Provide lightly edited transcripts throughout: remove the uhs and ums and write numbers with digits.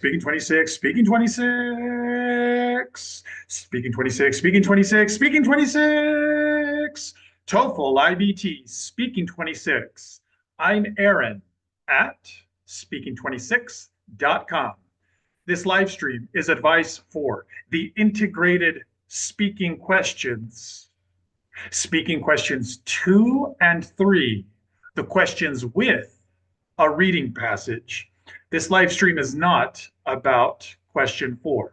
Speaking 26, speaking 26, speaking 26, speaking 26, speaking 26, TOEFL iBT, speaking 26. I'm Aaron at speaking26.com. This live stream is advice for the integrated speaking questions 2 and 3, the questions with a reading passage. This live stream is not about question 4.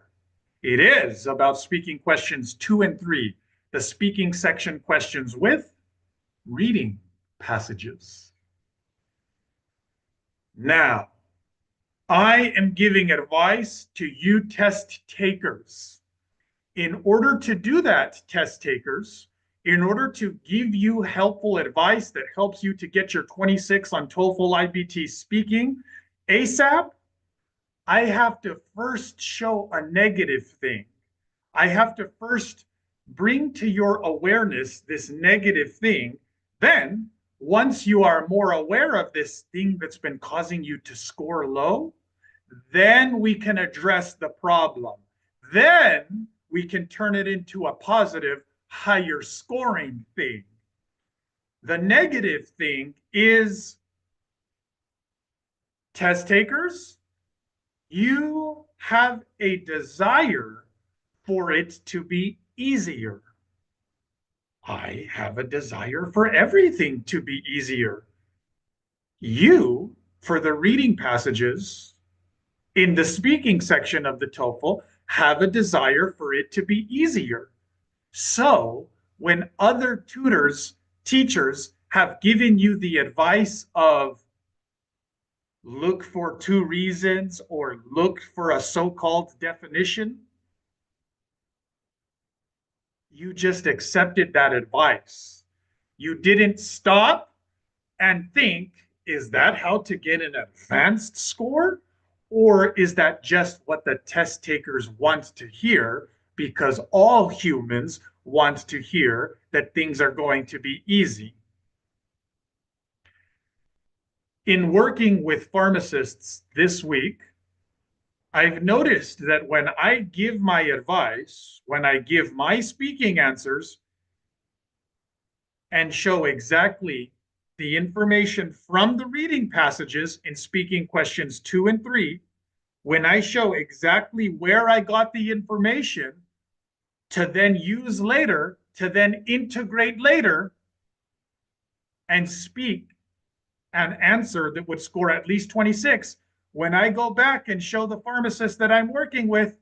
It is about speaking questions 2 and 3, the speaking section questions with reading passages. Now, I am giving advice to you test takers. In order to do that, test takers, in order to give you helpful advice that helps you to get your 26 on TOEFL iBT speaking ASAP, I have to first show a negative thing. I have to first bring to your awareness this negative thing. Then, once you are more aware of this thing that's been causing you to score low, then we can address the problem. Then we can turn it into a positive, higher scoring thing. The negative thing is, test takers, you have a desire for it to be easier. I have a desire for everything to be easier. You, for the reading passages in the speaking section of the TOEFL, have a desire for it to be easier. So when other teachers have given you the advice of look for 2 reasons or look for a so-called definition, you just accepted that advice. You didn't stop and think, is that how to get an advanced score? Or is that just what the test takers want to hear? Because all humans want to hear that things are going to be easy. In working with pharmacists this week, I've noticed that when I give my advice, when I give my speaking answers and show exactly the information from the reading passages in speaking questions 2 and 3, when I show exactly where I got the information to then use later, to then integrate later and speak an answer that would score at least 26, when I go back and show the pharmacist that I'm working with,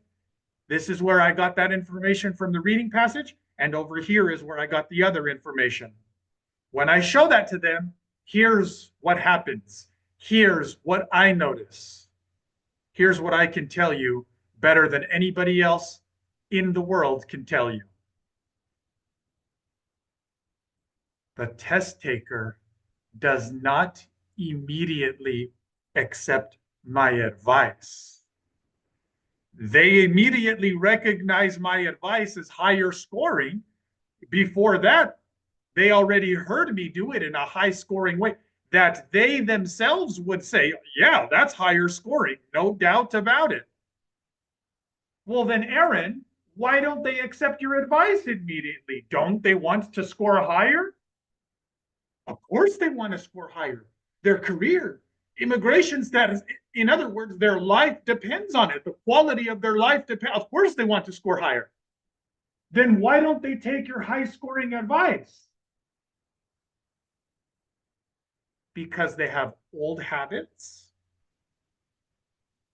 this is where I got that information from the reading passage, and over here is where I got the other information. When I show that to them, here's what happens. Here's what I notice. Here's what I can tell you better than anybody else in the world can tell you. The test taker does not immediately accept my advice. They immediately recognize my advice as higher scoring. Before that, they already heard me do it in a high scoring way that they themselves would say, yeah, that's higher scoring, no doubt about it. Well, then, Aaron, why don't they accept your advice immediately? Don't they want to score higher? Of course they want to score higher. Their career, immigration status, in other words, their life depends on it. The quality of their life depends. Of course they want to score higher. Then why don't they take your high scoring advice? Because they have old habits,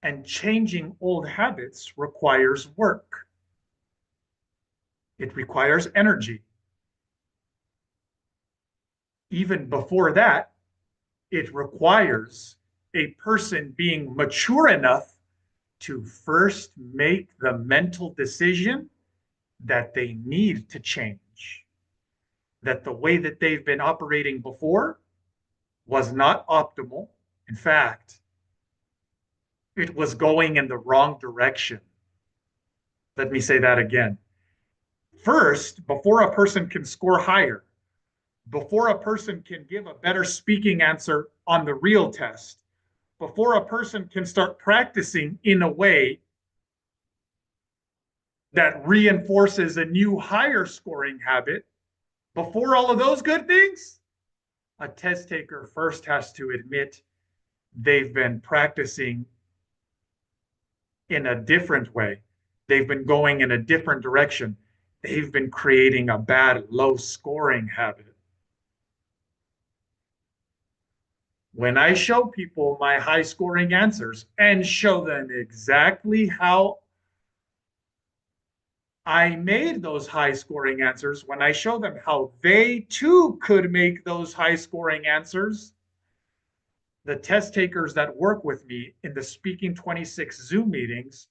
and changing old habits requires work. It requires energy. Even before that, it requires a person being mature enough to first make the mental decision that they need to change, that the way that they've been operating before was not optimal. In fact, it was going in the wrong direction. Let me say that again. First, before a person can score higher, before a person can give a better speaking answer on the real test, before a person can start practicing in a way that reinforces a new higher scoring habit, before all of those good things, a test taker first has to admit they've been practicing in a different way. They've been going in a different direction. They've been creating a bad low scoring habit. When I show people my high scoring answers and show them exactly how I made those high scoring answers, when I show them how they too could make those high scoring answers, the test takers that work with me in the Speaking 26 Zoom meetings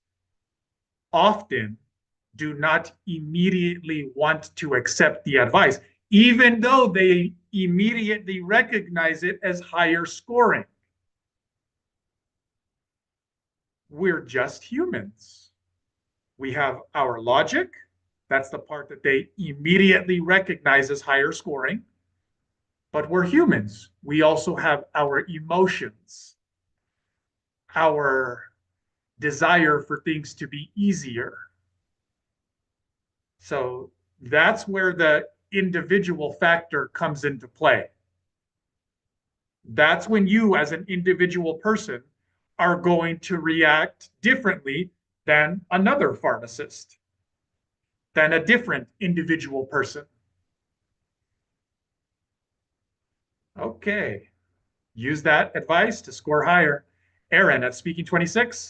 often do not immediately want to accept the advice, even though they immediately recognize it as higher scoring. We're just humans. We have our logic. That's the part that they immediately recognize as higher scoring. But we're humans. We also have our emotions, our desire for things to be easier. So that's where the individual factor comes into play. That's when you, as an individual person, are going to react differently than another pharmacist, than a different individual person. Okay. Use that advice to score higher. Aaron at Speaking 26.